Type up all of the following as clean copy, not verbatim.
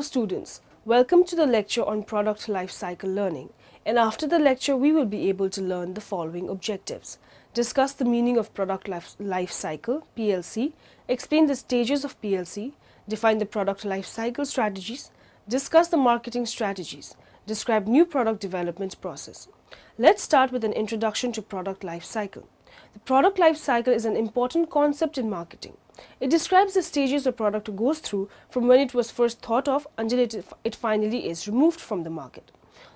Hello students, welcome to the lecture on product life cycle learning, and after the lecture we will be able to learn the following objectives. Discuss the meaning of product life cycle, PLC, explain the stages of PLC, define the product life cycle strategies, discuss the marketing strategies, describe new product development process. Let's start with an introduction to product life cycle. The product life cycle is an important concept in marketing. It describes the stages a product goes through from when it was first thought of until it finally is removed from the market.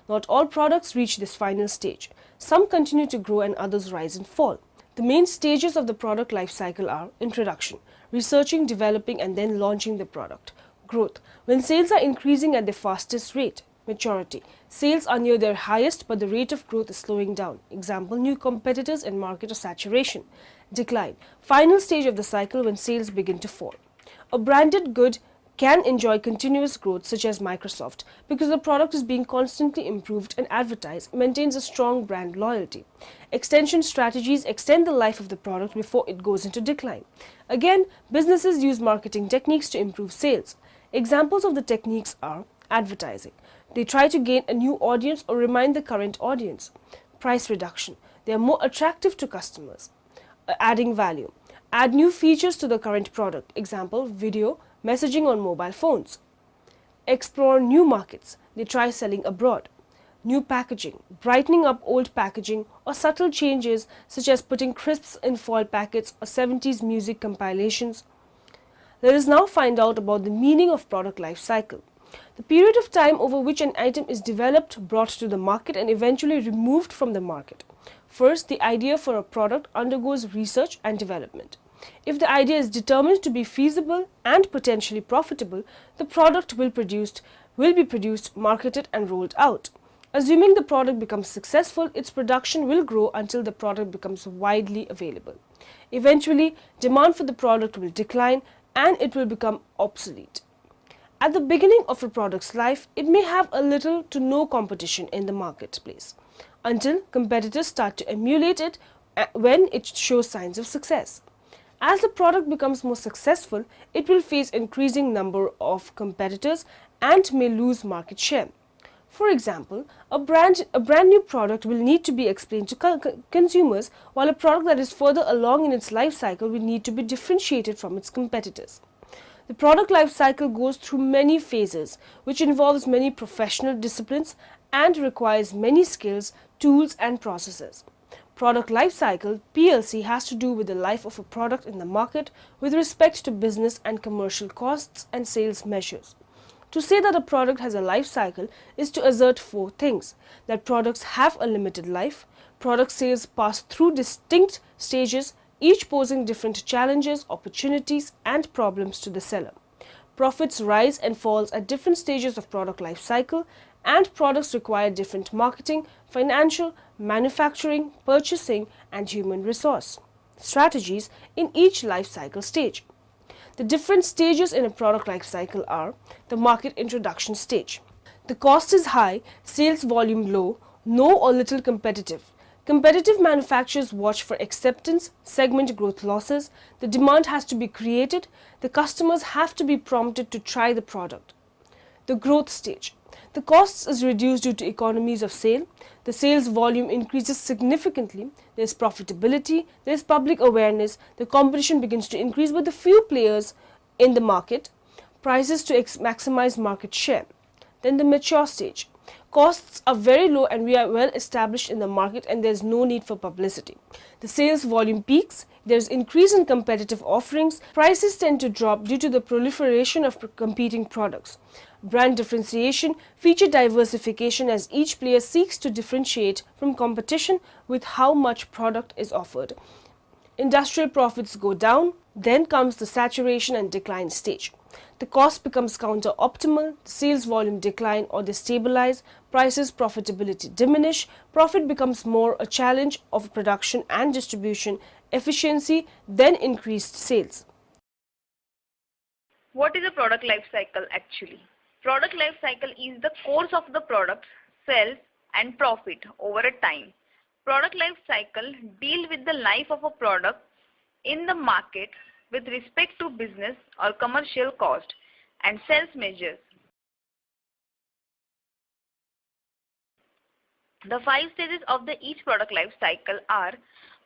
Not all products reach this final stage. Some continue to grow and others rise and fall. The main stages of the product life cycle are introduction, researching, developing and then launching the product. Growth, when sales are increasing at the fastest rate. Maturity, sales are near their highest but the rate of growth is slowing down. Example, new competitors in market or saturation. Decline, final stage of the cycle when sales begin to fall. A branded good can enjoy continuous growth such as Microsoft because the product is being constantly improved and advertised, maintains a strong brand loyalty. Extension strategies extend the life of the product before it goes into decline. Again, businesses use marketing techniques to improve sales. Examples of the techniques are advertising. They try to gain a new audience or remind the current audience. Price reduction. They are more attractive to customers. Adding value. Add new features to the current product. Example, video, messaging on mobile phones. Explore new markets. They try selling abroad. New packaging. Brightening up old packaging or subtle changes such as putting crisps in foil packets or 70s music compilations. Let us now find out about the meaning of product life cycle. The period of time over which an item is developed, brought to the market and eventually removed from the market. First, the idea for a product undergoes research and development. If the idea is determined to be feasible and potentially profitable, the product will be produced, marketed and rolled out. Assuming the product becomes successful, its production will grow until the product becomes widely available. Eventually, demand for the product will decline and it will become obsolete. At the beginning of a product's life, it may have a little to no competition in the marketplace until competitors start to emulate it when it shows signs of success. As the product becomes more successful, it will face increasing number of competitors and may lose market share. For example, a brand new product will need to be explained to consumers, while a product that is further along in its life cycle will need to be differentiated from its competitors. The product life cycle goes through many phases, which involves many professional disciplines and requires many skills, tools and processes. Product life cycle, PLC, has to do with the life of a product in the market with respect to business and commercial costs and sales measures. To say that a product has a life cycle is to assert four things: that products have a limited life, product sales pass through distinct stages, each posing different challenges, opportunities and problems to the seller. Profits rise and falls at different stages of product life cycle, and products require different marketing, financial, manufacturing, purchasing and human resource strategies in each life cycle stage. The different stages in a product life cycle are: the market introduction stage. The cost is high, sales volume low, no or little competitive. Competitive manufacturers watch for acceptance, segment growth losses, the demand has to be created, the customers have to be prompted to try the product. The growth stage. The costs is reduced due to economies of scale, the sales volume increases significantly, there is profitability, there is public awareness, the competition begins to increase with a few players in the market, prices to maximize market share. Then the mature stage. Costs are very low and we are well established in the market and there is no need for publicity. The sales volume peaks, there is increase in competitive offerings, prices tend to drop due to the proliferation of competing products. Brand differentiation, feature diversification as each player seeks to differentiate from competition with how much product is offered. Industrial profits go down, then comes the saturation and decline stage. The cost becomes counter-optimal, the sales volume decline or they stabilize, prices, profitability diminish, profit becomes more a challenge of production and distribution, efficiency, then increased sales. What is a product life cycle actually? Product life cycle is the course of the product, sales and profit over a time. Product life cycle deal with the life of a product in the market with respect to business or commercial cost and sales measures. The 5 stages of the each product life cycle are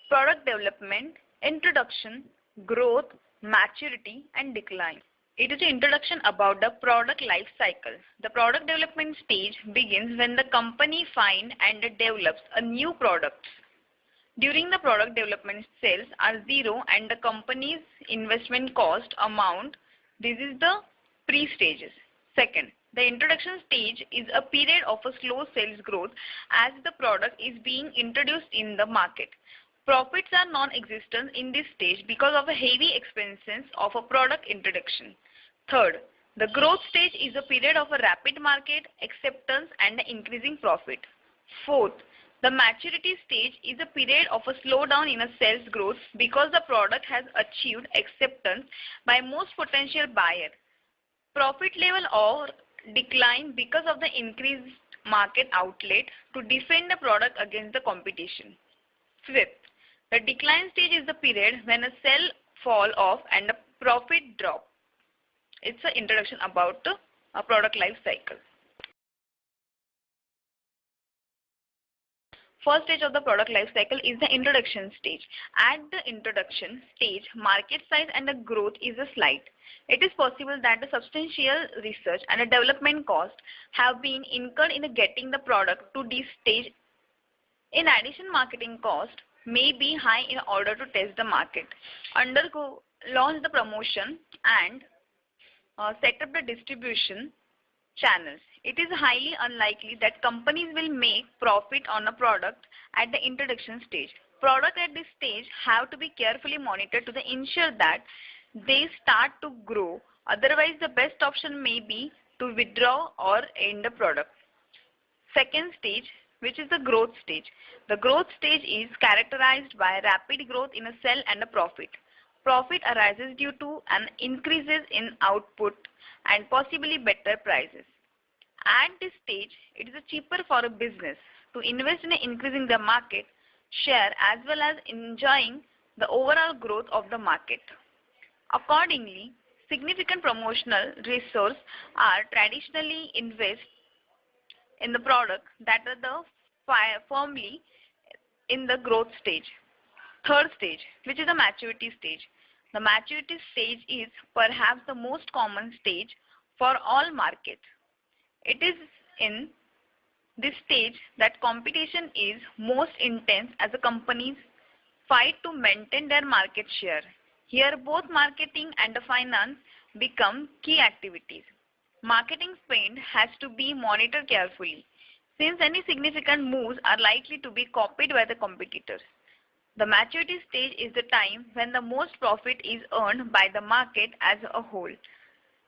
product development, introduction, growth, maturity, and decline. It is an introduction about the product life cycle. The product development stage begins when the company finds and develops a new product. During the product development, sales are zero and the company's investment cost amount. This is the pre-stages. Second, the introduction stage is a period of a slow sales growth as the product is being introduced in the market. Profits are non-existent in this stage because of the heavy expenses of a product introduction. Third, the growth stage is a period of a rapid market acceptance and increasing profit. Fourth, the maturity stage is a period of a slowdown in a sales growth because the product has achieved acceptance by most potential buyers. Profit level or decline because of the increased market outlet to defend the product against the competition. Fifth, the decline stage is the period when a sale fall off and the profit drop. It's an introduction about a product life cycle. First stage of the product life cycle is the introduction stage. At the introduction stage, market size and the growth is a slight. It is possible that the substantial research and the development cost have been incurred in getting the product to this stage. In addition, marketing cost may be high in order to test the market, launch the promotion and set up the distribution channels. It is highly unlikely that companies will make profit on a product at the introduction stage. Products at this stage have to be carefully monitored to ensure that they start to grow. Otherwise, the best option may be to withdraw or end the product. Second stage, which is the growth stage. The growth stage is characterized by rapid growth in a sale and a profit. Profit arises due to an increases in output and possibly better prices. At this stage, it is cheaper for a business to invest in increasing the market share as well as enjoying the overall growth of the market. Accordingly, significant promotional resources are traditionally invested in the product that are firmly in the growth stage. Third stage, which is the maturity stage. The maturity stage is perhaps the most common stage for all markets. It is in this stage that competition is most intense as the companies fight to maintain their market share. Here both marketing and the finance become key activities. Marketing spend has to be monitored carefully since any significant moves are likely to be copied by the competitors. The maturity stage is the time when the most profit is earned by the market as a whole.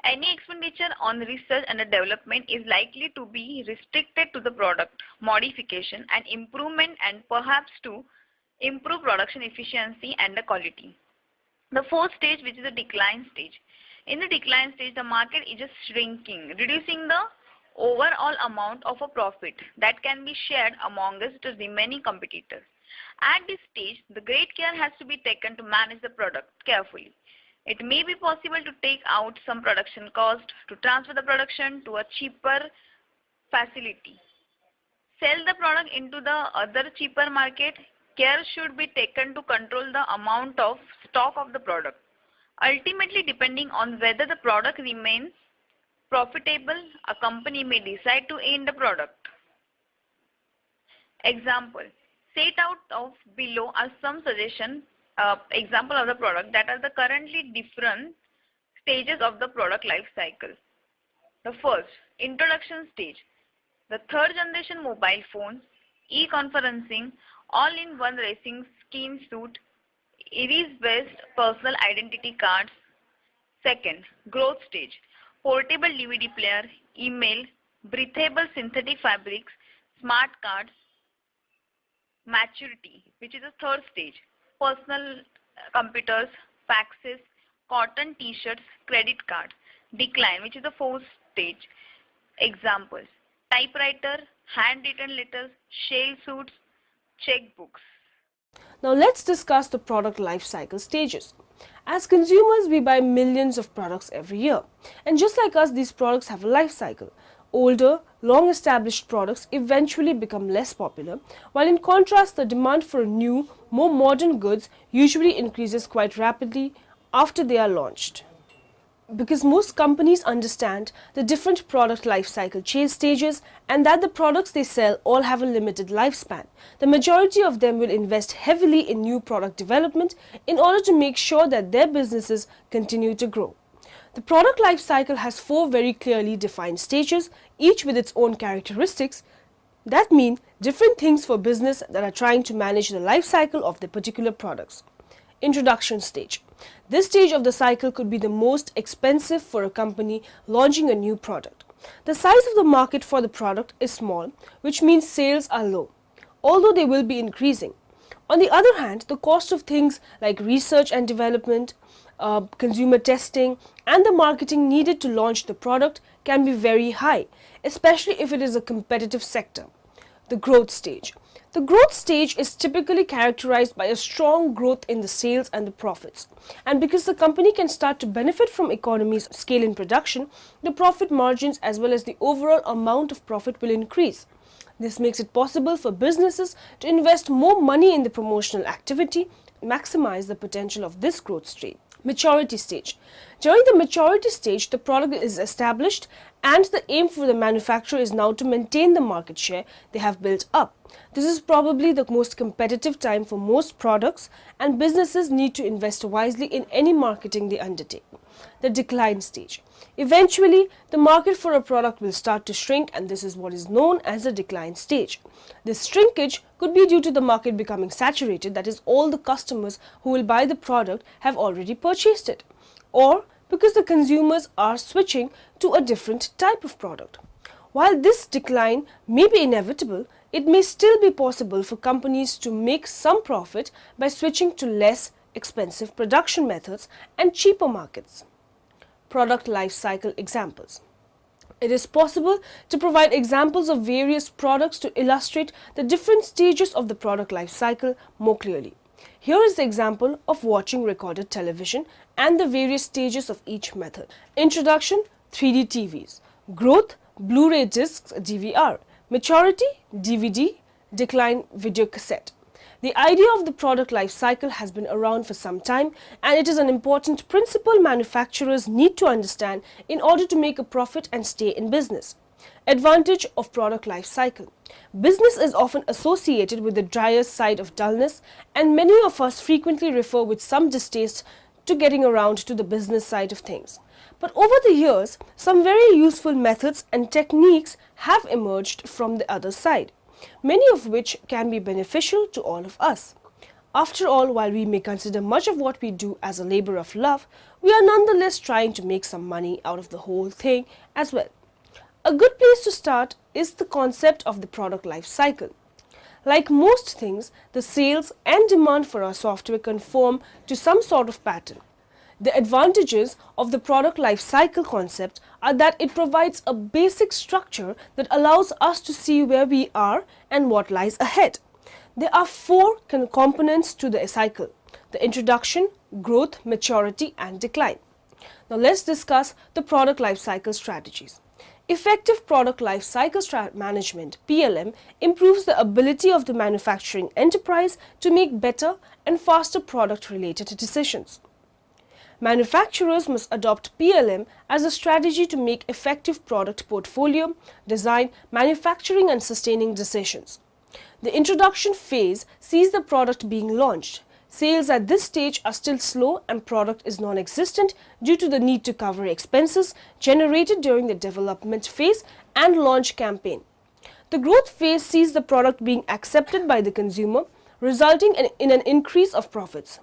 Any expenditure on research and development is likely to be restricted to the product modification and improvement and perhaps to improve production efficiency and the quality. The fourth stage, which is the decline stage. In the decline stage, the market is just shrinking, reducing the overall amount of a profit that can be shared amongst the remaining competitors. At this stage, the great care has to be taken to manage the product carefully. It may be possible to take out some production cost to transfer the production to a cheaper facility. Sell the product into the other cheaper market. Care should be taken to control the amount of stock of the product. Ultimately, depending on whether the product remains profitable, a company may decide to end the product. Example. Set out of below are some suggestions, example of the product that are the currently different stages of the product life cycle. The first, introduction stage. The third generation mobile phones, e-conferencing, all-in-one racing scheme suit, iris-based personal identity cards. Second, growth stage. Portable DVD player, email, breathable synthetic fabrics, smart cards. Maturity, which is the third stage. Personal computers, faxes, cotton t-shirts, credit cards. Decline, which is the fourth stage. Examples: typewriter, handwritten letters, shell suits, checkbooks. Now let's discuss the product life cycle stages. As consumers, we buy millions of products every year. And just like us, these products have a life cycle. older, long-established products eventually become less popular, while in contrast, the demand for new, more modern goods usually increases quite rapidly after they are launched. Because most companies understand the different product life cycle stages and that the products they sell all have a limited lifespan, the majority of them will invest heavily in new product development in order to make sure that their businesses continue to grow. The product life cycle has 4 very clearly defined stages, each with its own characteristics that mean different things for business that are trying to manage the life cycle of their particular products. Introduction stage. This stage of the cycle could be the most expensive for a company launching a new product. The size of the market for the product is small, which means sales are low, although they will be increasing. On the other hand, the cost of things like research and development, consumer testing, and the marketing needed to launch the product can be very high, especially if it is a competitive sector. The growth stage. The growth stage is typically characterized by a strong growth in the sales and the profits. And because the company can start to benefit from economies of scale in production, the profit margins as well as the overall amount of profit will increase. This makes it possible for businesses to invest more money in the promotional activity, maximize the potential of this growth stage. Maturity stage. During the maturity stage, the product is established and the aim for the manufacturer is now to maintain the market share they have built up. This is probably the most competitive time for most products and businesses need to invest wisely in any marketing they undertake. The decline stage. Eventually, the market for a product will start to shrink and this is what is known as the decline stage. This shrinkage could be due to the market becoming saturated, that is all the customers who will buy the product have already purchased it, or because the consumers are switching to a different type of product. While this decline may be inevitable, it may still be possible for companies to make some profit by switching to less expensive production methods and cheaper markets. Product life cycle examples. It is possible to provide examples of various products to illustrate the different stages of the product life cycle more clearly. Here is the example of watching recorded television and the various stages of each method. Introduction, 3D TVs. Growth, Blu-ray discs, DVR. Maturity, DVD. Decline, video cassette. The idea of the product life cycle has been around for some time and it is an important principle manufacturers need to understand in order to make a profit and stay in business. Advantage of product life cycle. Business is often associated with the drier side of dullness and many of us frequently refer with some distaste to getting around to the business side of things. But over the years, some very useful methods and techniques have emerged from the other side, many of which can be beneficial to all of us. After all, while we may consider much of what we do as a labor of love, we are nonetheless trying to make some money out of the whole thing as well. A good place to start is the concept of the product life cycle. Like most things, the sales and demand for our software conform to some sort of pattern. The advantages of the product life cycle concept are that it provides a basic structure that allows us to see where we are and what lies ahead. There are 4 components to the cycle: the introduction, growth, maturity, and decline. Now let's discuss the product life cycle strategies. Effective product life cycle management (PLM) improves the ability of the manufacturing enterprise to make better and faster product-related decisions. Manufacturers must adopt PLM as a strategy to make effective product portfolio, design, manufacturing and sustaining decisions. The introduction phase sees the product being launched. Sales at this stage are still slow and product is non-existent due to the need to cover expenses generated during the development phase and launch campaign. The growth phase sees the product being accepted by the consumer, resulting in an increase of profits.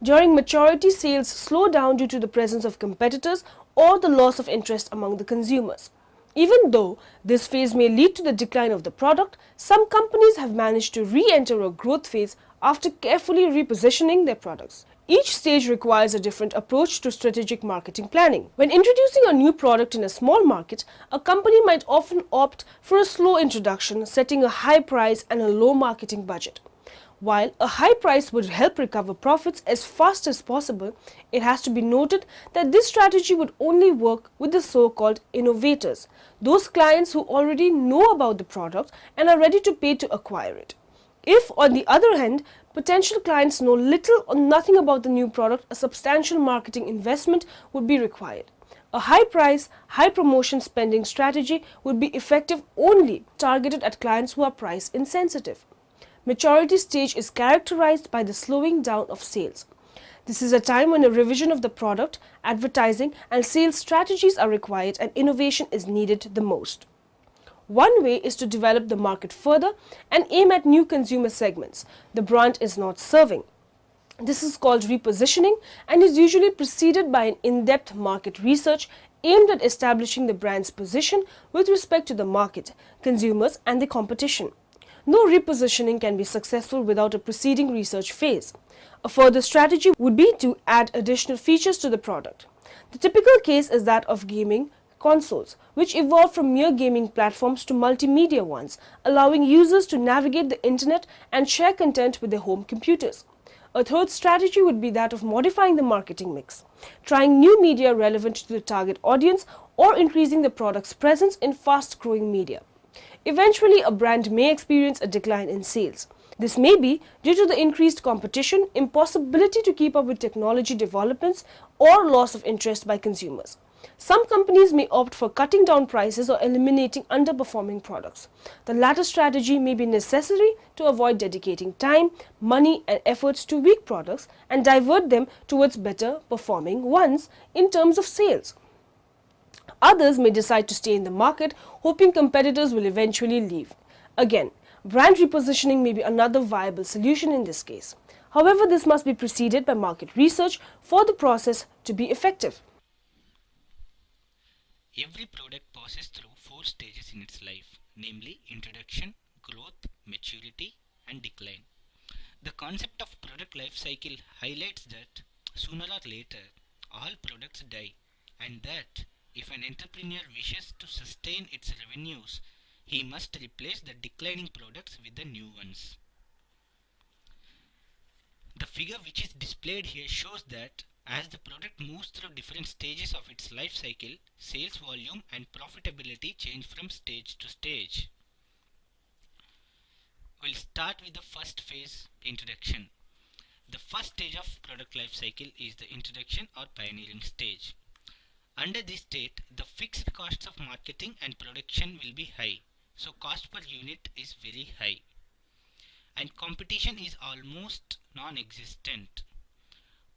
During maturity, sales slow down due to the presence of competitors or the loss of interest among the consumers. Even though this phase may lead to the decline of the product, some companies have managed to re-enter a growth phase after carefully repositioning their products. Each stage requires a different approach to strategic marketing planning. When introducing a new product in a small market, a company might often opt for a slow introduction, setting a high price and a low marketing budget. While a high price would help recover profits as fast as possible, it has to be noted that this strategy would only work with the so-called innovators, those clients who already know about the product and are ready to pay to acquire it. If, on the other hand, potential clients know little or nothing about the new product, a substantial marketing investment would be required. A high price, high promotion spending strategy would be effective only targeted at clients who are price insensitive. Maturity stage is characterized by the slowing down of sales. This is a time when a revision of the product, advertising and sales strategies are required and innovation is needed the most. One way is to develop the market further and aim at new consumer segments the brand is not serving. This is called repositioning and is usually preceded by an in-depth market research aimed at establishing the brand's position with respect to the market, consumers and the competition. No repositioning can be successful without a preceding research phase. A further strategy would be to add additional features to the product. The typical case is that of gaming consoles, which evolved from mere gaming platforms to multimedia ones, allowing users to navigate the internet and share content with their home computers. A third strategy would be that of modifying the marketing mix, trying new media relevant to the target audience or increasing the product's presence in fast-growing media. Eventually, a brand may experience a decline in sales. This may be due to the increased competition, impossibility to keep up with technology developments, or loss of interest by consumers. Some companies may opt for cutting down prices or eliminating underperforming products. The latter strategy may be necessary to avoid dedicating time, money, and efforts to weak products and divert them towards better performing ones in terms of sales. Others may decide to stay in the market, hoping competitors will eventually leave. Again, brand repositioning may be another viable solution in this case. However, this must be preceded by market research for the process to be effective. Every product passes through four stages in its life, namely introduction, growth, maturity, and decline. The concept of product life cycle highlights that sooner or later all products die, and that if an entrepreneur wishes to sustain its revenues, he must replace the declining products with the new ones. The figure which is displayed here shows that as the product moves through different stages of its life cycle, sales volume and profitability change from stage to stage. We'll start with the first phase, introduction. The first stage of product life cycle is the introduction or pioneering stage. Under this state, the fixed costs of marketing and production will be high, so cost per unit is very high, and competition is almost non-existent.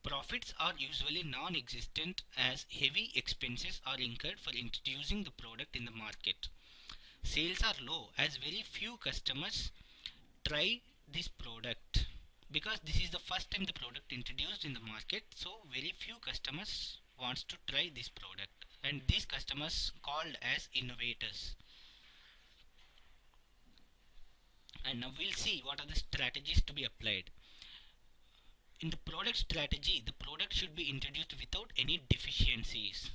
Profits are usually non-existent as heavy expenses are incurred for introducing the product in the market. Sales are low as very few customers try this product because this is the first time the product introduced in the market, so very few customers wants to try this product, and these customers called as innovators. And now we'll see what are the strategies to be applied. In the product strategy, the product should be introduced without any deficiencies.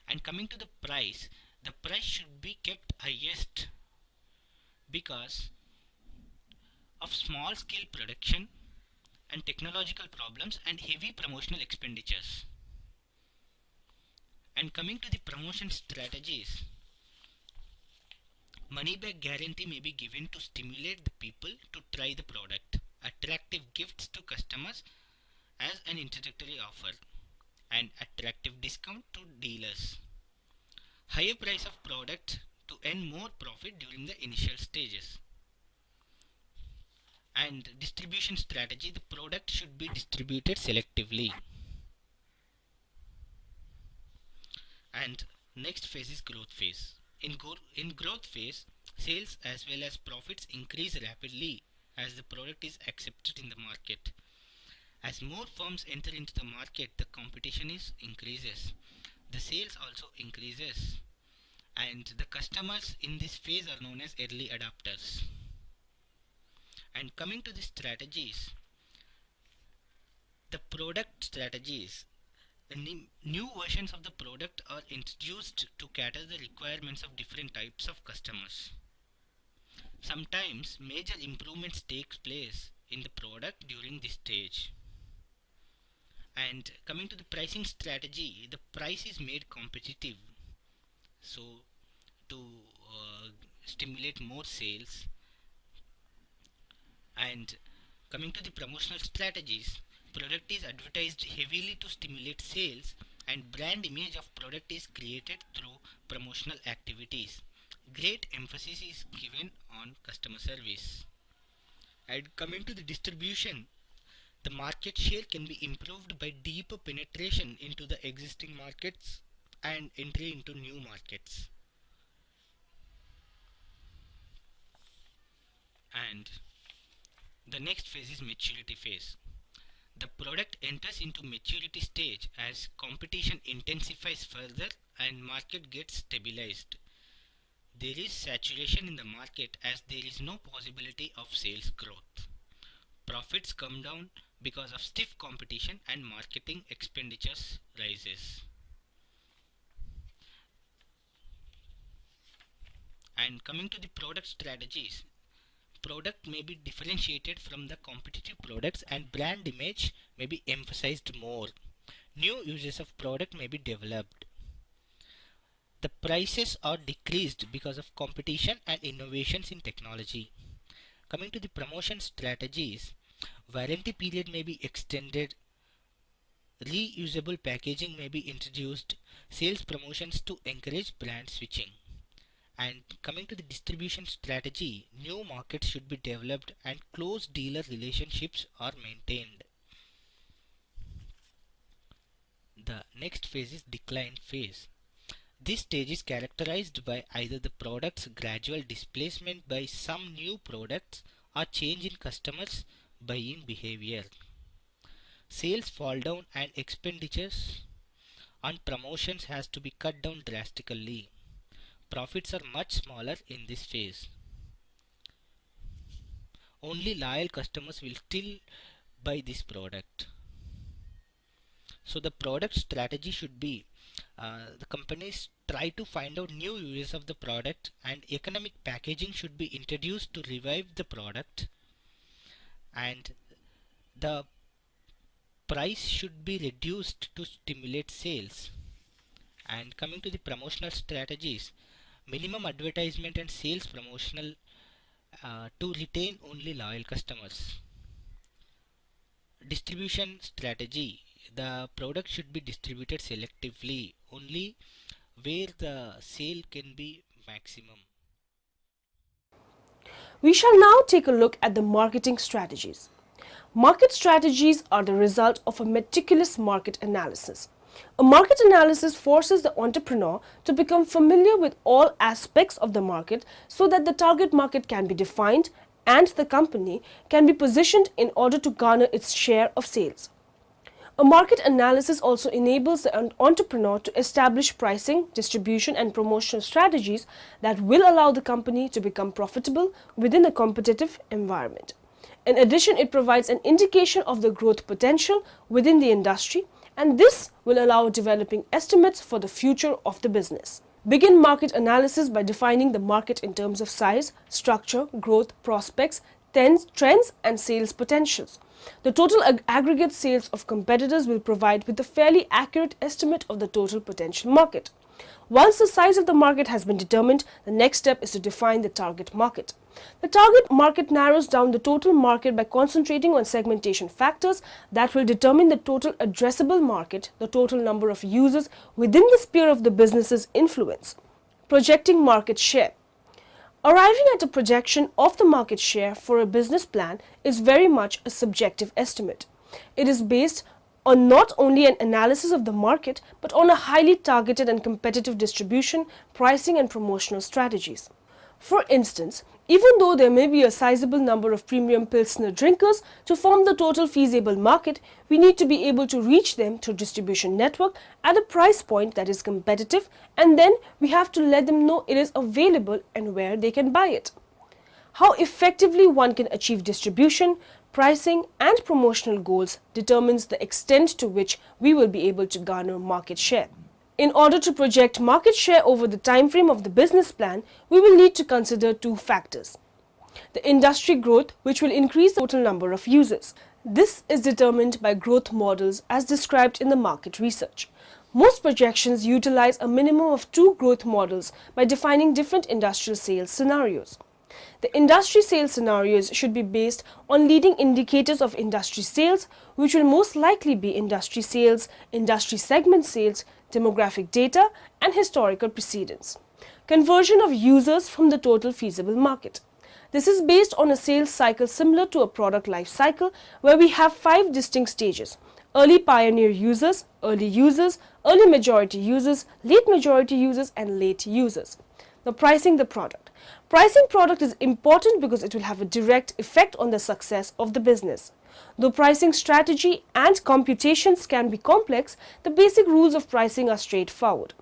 And coming to the price should be kept highest because of small scale production and technological problems and heavy promotional expenditures. And coming to the promotion strategies, money back guarantee may be given to stimulate the people to try the product, attractive gifts to customers as an introductory offer, and attractive discount to dealers. Higher price of product to earn more profit during the initial stages. And distribution strategy, the product should be distributed selectively. And next phase is growth phase. In growth phase, sales as well as profits increase rapidly as the product is accepted in the market. As more firms enter into the market, the competition increases. The sales also increases. And the customers in this phase are known as early adopters. And coming to the strategies, the product strategies, the new versions of the product are introduced to cater the requirements of different types of customers. Sometimes major improvements take place in the product during this stage. And coming to the pricing strategy, the price is made competitive. So to stimulate more sales. And coming to the promotional strategies, product is advertised heavily to stimulate sales, and brand image of product is created through promotional activities. Great emphasis is given on customer service. And coming to the distribution, the market share can be improved by deeper penetration into the existing markets and entry into new markets. And the next phase is maturity phase. The product enters into maturity stage as competition intensifies further and market gets stabilized. There is saturation in the market as there is no possibility of sales growth. Profits come down because of stiff competition and marketing expenditures rises. And coming to the product strategies, product may be differentiated from the competitive products and brand image may be emphasized more. New uses of product may be developed. The prices are decreased because of competition and innovations in technology. Coming to the promotion strategies, warranty period may be extended, reusable packaging may be introduced, sales promotions to encourage brand switching. And coming to the distribution strategy, new markets should be developed and close dealer relationships are maintained. The next phase is decline phase. This stage is characterized by either the product's gradual displacement by some new products or change in customers' buying behavior. Sales fall down and expenditures on promotions has to be cut down drastically. Profits are much smaller in this phase. Only loyal customers will still buy this product. So the product strategy should be the companies try to find out new uses of the product, and economic packaging should be introduced to revive the product, and the price should be reduced to stimulate sales. And coming to the promotional strategies, minimum advertisement and sales promotional to retain only loyal customers. Distribution strategy, the product should be distributed selectively only where the sale can be maximum. We shall now take a look at the marketing strategies. Market strategies are the result of a meticulous market analysis. A market analysis forces the entrepreneur to become familiar with all aspects of the market so that the target market can be defined and the company can be positioned in order to garner its share of sales. A market analysis also enables the entrepreneur to establish pricing, distribution, and promotional strategies that will allow the company to become profitable within a competitive environment. In addition, it provides an indication of the growth potential within the industry, and this will allow developing estimates for the future of the business. Begin market analysis by defining the market in terms of size, structure, growth, prospects, trends, and sales potentials. The total aggregate sales of competitors will provide with a fairly accurate estimate of the total potential market. Once the size of the market has been determined, the next step is to define the target market. The target market narrows down the total market by concentrating on segmentation factors that will determine the total addressable market, the total number of users within the sphere of the business's influence. Projecting market share. Arriving at a projection of the market share for a business plan is very much a subjective estimate. It is based on not only an analysis of the market, but on a highly targeted and competitive distribution, pricing, and promotional strategies. For instance, even though there may be a sizable number of premium Pilsner drinkers, to form the total feasible market, we need to be able to reach them through distribution network at a price point that is competitive, and then we have to let them know it is available and where they can buy it. How effectively one can achieve distribution, pricing, and promotional goals determines the extent to which we will be able to garner market share. In order to project market share over the time frame of the business plan, we will need to consider two factors. The industry growth, which will increase the total number of users. This is determined by growth models as described in the market research. Most projections utilize a minimum of 2 growth models by defining different industrial sales scenarios. The industry sales scenarios should be based on leading indicators of industry sales, which will most likely be industry sales, industry segment sales, demographic data, and historical precedents. Conversion of users from the total feasible market. This is based on a sales cycle similar to a product life cycle where we have 5 distinct stages: early pioneer users, early majority users, late majority users, and late users. Now, pricing the product. Pricing product is important because it will have a direct effect on the success of the business. Though pricing strategy and computations can be complex, the basic rules of pricing are straightforward.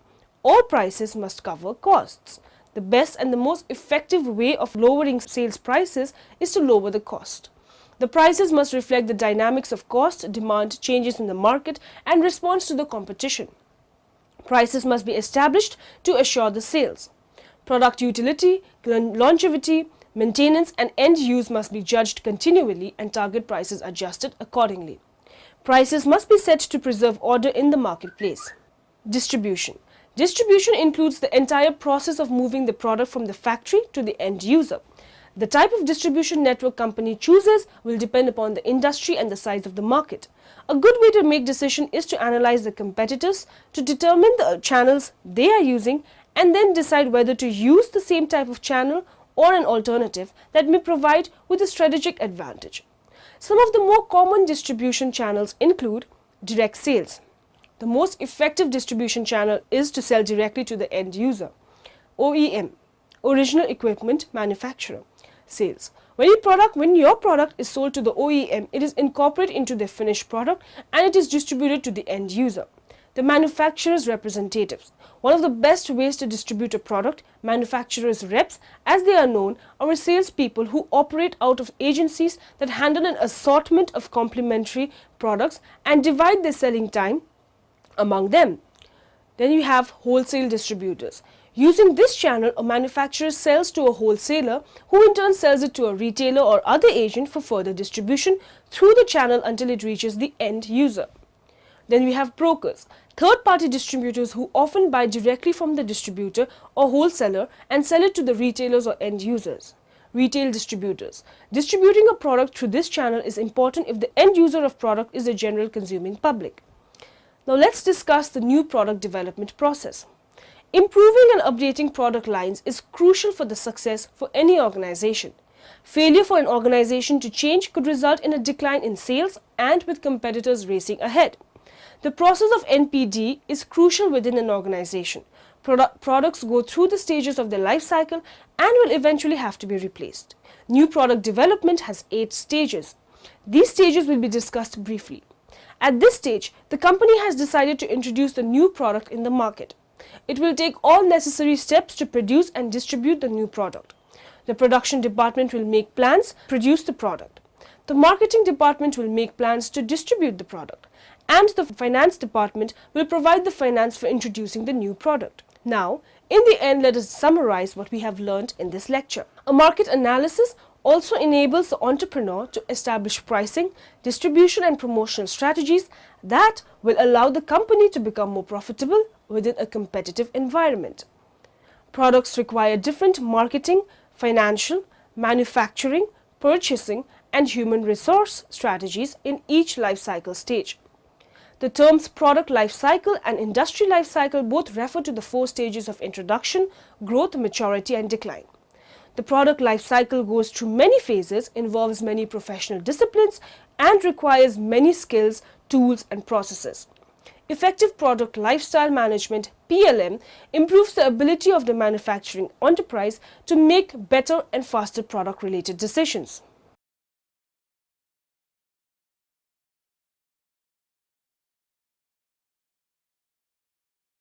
All prices must cover costs. The best and the most effective way of lowering sales prices is to lower the cost. The prices must reflect the dynamics of cost, demand, changes in the market, and response to the competition. Prices must be established to assure the sales. Product utility, longevity, maintenance, and end use must be judged continually and target prices adjusted accordingly. Prices must be set to preserve order in the marketplace. Distribution. Distribution includes the entire process of moving the product from the factory to the end user. The type of distribution network company chooses will depend upon the industry and the size of the market. A good way to make decision is to analyze the competitors to determine the channels they are using and then decide whether to use the same type of channel or an alternative that may provide with a strategic advantage. Some of the more common distribution channels include direct sales. The most effective distribution channel is to sell directly to the end user. OEM, original equipment manufacturer. Sales. When your product is sold to the OEM, it is incorporated into the finished product and it is distributed to the end user. The manufacturer's representatives. One of the best ways to distribute a product, manufacturers' reps, as they are known, are salespeople who operate out of agencies that handle an assortment of complementary products and divide their selling time among them. Then you have wholesale distributors. Using this channel, a manufacturer sells to a wholesaler who in turn sells it to a retailer or other agent for further distribution through the channel until it reaches the end user. Then we have brokers, third-party distributors who often buy directly from the distributor or wholesaler and sell it to the retailers or end users. Retail distributors. Distributing a product through this channel is important if the end user of product is the general consuming public. Now let's discuss the new product development process. Improving and updating product lines is crucial for the success for any organization. Failure for an organization to change could result in a decline in sales and with competitors racing ahead. The process of NPD is crucial within an organization. Products go through the stages of their life cycle and will eventually have to be replaced. New product development has 8 stages. These stages will be discussed briefly. At this stage, the company has decided to introduce the new product in the market. It will take all necessary steps to produce and distribute the new product. The production department will make plans, produce the product. The marketing department will make plans to distribute the product. And the finance department will provide the finance for introducing the new product. Now, in the end, let us summarize what we have learned in this lecture. A market analysis also enables the entrepreneur to establish pricing, distribution and promotional strategies that will allow the company to become more profitable within a competitive environment. Products require different marketing, financial, manufacturing, purchasing and human resource strategies in each life cycle stage. The terms product life cycle and industry life cycle both refer to the 4 stages of introduction, growth, maturity and decline. The product life cycle goes through many phases, involves many professional disciplines and requires many skills, tools and processes. Effective product lifestyle management (PLM) improves the ability of the manufacturing enterprise to make better and faster product related decisions.